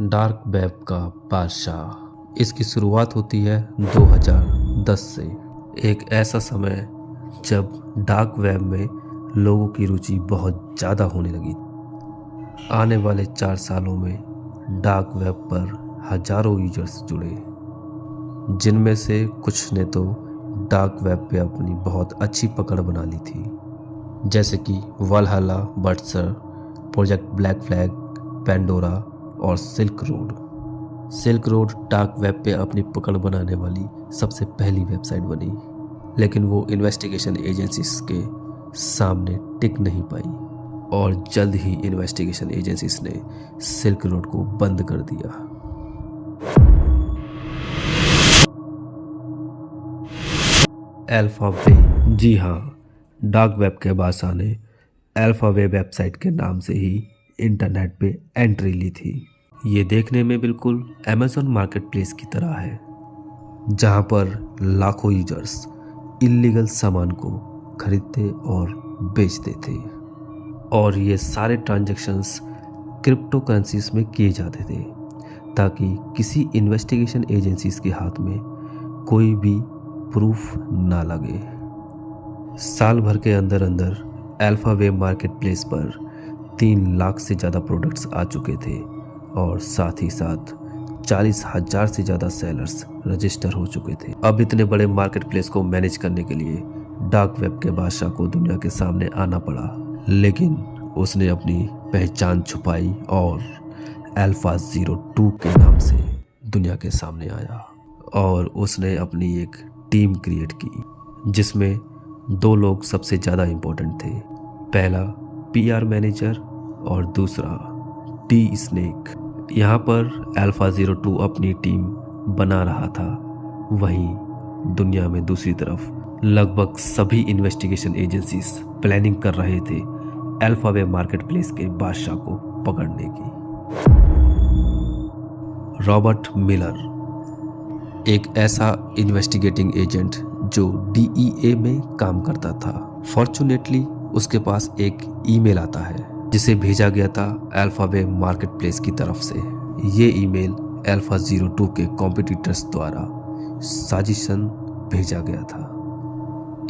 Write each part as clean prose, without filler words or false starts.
Dark web का बादशाह। इसकी शुरुआत होती है 2010 से। एक ऐसा समय जब डार्क वेब में लोगों की रुचि बहुत ज़्यादा होने लगी। आने वाले 4 सालों में डार्क वेब पर हजारों यूजर्स जुड़े, जिनमें से कुछ ने तो डार्क वेब पे अपनी बहुत अच्छी पकड़ बना ली थी, जैसे कि वलहल्ला, बट्सर, प्रोजेक्ट ब्लैक फ्लैग, पेंडोरा और silk road. Silk road dark web पे अपनी पकड़ बनाने वाली सबसे पहली वेबसाइट बनी, लेकिन वो इन्वेस्टिगेशन एजेंसीज के सामने टिक नहीं पाई और जल्द ही इन्वेस्टिगेशन एजेंसीज ने सिल्क रोड को बंद कर दिया। अल्फावे, जी हाँ, डार्क वेब के बादशाह ने अल्फावे वेबसाइट के नाम से ही इंटरनेट पे एंट्री ली थी। ये देखने में बिल्कुल अमेज़न मार्केट प्लेस की तरह है, जहाँ पर लाखों यूजर्स इल्लीगल सामान को खरीदते और बेचते थे, और ये सारे ट्रांजैक्शंस क्रिप्टो करेंसीज में किए जाते थे, ताकि किसी इन्वेस्टिगेशन एजेंसीज के हाथ में कोई भी प्रूफ ना लगे। साल भर के अंदर अंदर अल्फावे मार्केट प्लेस पर 3 लाख से ज़्यादा प्रोडक्ट्स आ चुके थे, और साथ ही साथ 40,000 से ज़्यादा सेलर्स रजिस्टर हो चुके थे। अब इतने बड़े मार्केट प्लेस को मैनेज करने के लिए डार्क वेब के बादशाह को दुनिया के सामने आना पड़ा, लेकिन उसने अपनी पहचान छुपाई और अल्फा02 के नाम से दुनिया के सामने आया, और उसने अपनी एक टीम क्रिएट की, जिसमें 2 लोग सबसे ज़्यादा इम्पोर्टेंट थे। पहला PR मैनेजर और दूसरा टी स्नेक। यहाँ पर अल्फा02 अपनी टीम बना रहा था, वहीं दुनिया में दूसरी तरफ लगभग सभी इन्वेस्टिगेशन एजेंसीज प्लानिंग कर रहे थे अल्फावे मार्केट प्लेस के बादशाह को पकड़ने की। रॉबर्ट मिलर, एक ऐसा इन्वेस्टिगेटिंग एजेंट जो DEA में काम करता था। फॉर्चुनेटली उसके पास एक ईमेल आता है, जिसे भेजा गया था अल्फावे मार्केट प्लेस की तरफ से। ये ईमेल अल्फा02 के कॉम्पिटिटर्स द्वारा साजिशन भेजा गया था।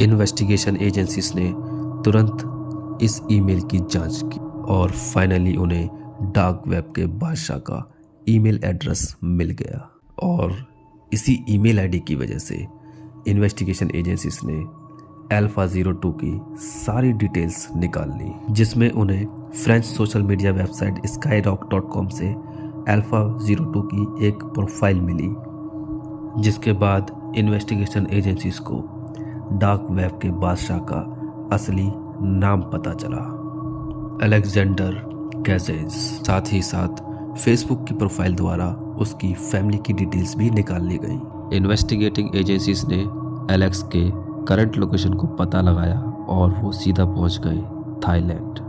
इन्वेस्टिगेशन एजेंसीज ने तुरंत इस ईमेल की जांच की, और फाइनली उन्हें डार्क वेब के बादशाह का ईमेल एड्रेस मिल गया, और इसी ईमेल आईडी की वजह से इन्वेस्टिगेशन एजेंसीज ने अल्फा02 की सारी डिटेल्स निकाल ली, जिसमें उन्हें French social media website skyrock.com से अल्फा02 की एक प्रोफाइल मिली, जिसके बाद इन्वेस्टिगेशन एजेंसीज को डार्क वेब के बादशाह का असली नाम पता चला, अलेक्जेंडर कैजेज। साथ ही साथ फेसबुक की प्रोफाइल द्वारा उसकी फैमिली की डिटेल्स भी निकाल ली गई। इन्वेस्टिगेटिंग एजेंसीज ने एलेक्स के करंट लोकेशन को पता लगाया, और वो सीधा पहुंच गए थाईलैंड।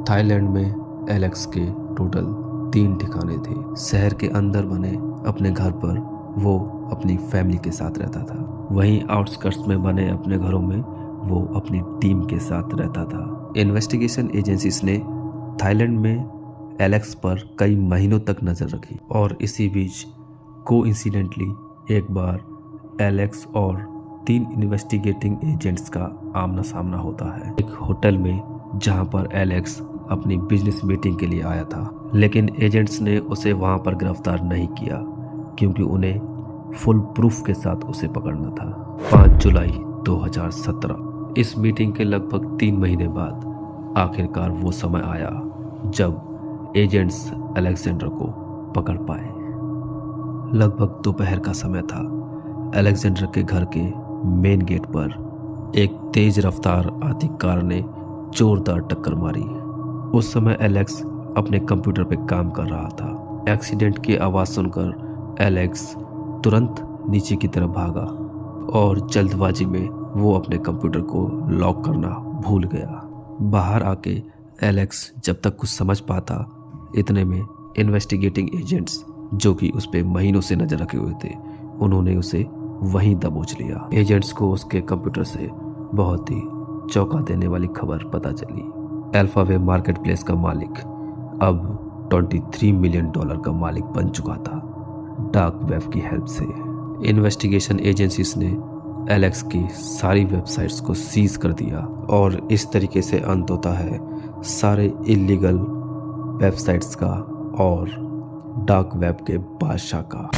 थाईलैंड में एलेक्स के टोटल 3 ठिकाने थे। शहर के अंदर बने अपने घर पर वो अपनी फैमिली के साथ रहता था, वहीं आउटस्कर्ट्स में बने अपने घरों में वो अपनी टीम के साथ रहता था। इन्वेस्टिगेशन एजेंसीज ने थाईलैंड में एलेक्स पर कई महीनों तक नजर रखी, और इसी बीच कोइंसिडेंटली एक बार एलेक्स और 3 इन्वेस्टिगेटिंग एजेंट्स का आमना सामना होता है एक होटल में, जहां पर एलेक्स अपनी बिजनेस मीटिंग के लिए आया था। लेकिन एजेंट्स ने उसे वहां पर गिरफ्तार नहीं किया, क्योंकि उन्हें फुल प्रूफ के साथ उसे पकड़ना था। 5 जुलाई 2017, इस मीटिंग के लगभग 3 महीने बाद आखिरकार वो समय आया जब एजेंट्स अलेक्जेंडर को पकड़ पाए। लगभग दोपहर का समय था। अलेक्जेंडर के घर के मेन गेट पर एक तेज रफ्तार आती कार ने जोरदार टक्कर मारी। उस समय एलेक्स अपने कंप्यूटर पे काम कर रहा था। एक्सीडेंट की आवाज़ सुनकर एलेक्स तुरंत नीचे की तरफ भागा, और जल्दबाजी में वो अपने कंप्यूटर को लॉक करना भूल गया। बाहर आके एलेक्स जब तक कुछ समझ पाता, इतने में इन्वेस्टिगेटिंग एजेंट्स, जो कि उस पे महीनों से नजर रखे हुए थे, उन्होंने उसे वहीं दबोच लिया। एजेंट्स को उसके कंप्यूटर से बहुत ही चौंका देने वाली खबर पता चली। अल्फावे मार्केट प्लेस का मालिक अब $23 मिलियन का मालिक बन चुका था डार्क वेब की हेल्प से। इन्वेस्टिगेशन एजेंसीज ने एलेक्स की सारी वेबसाइट्स को सीज कर दिया और इस तरीके से अंत होता है सारे इलीगल वेबसाइट्स का और डार्क वेब के बादशाह का।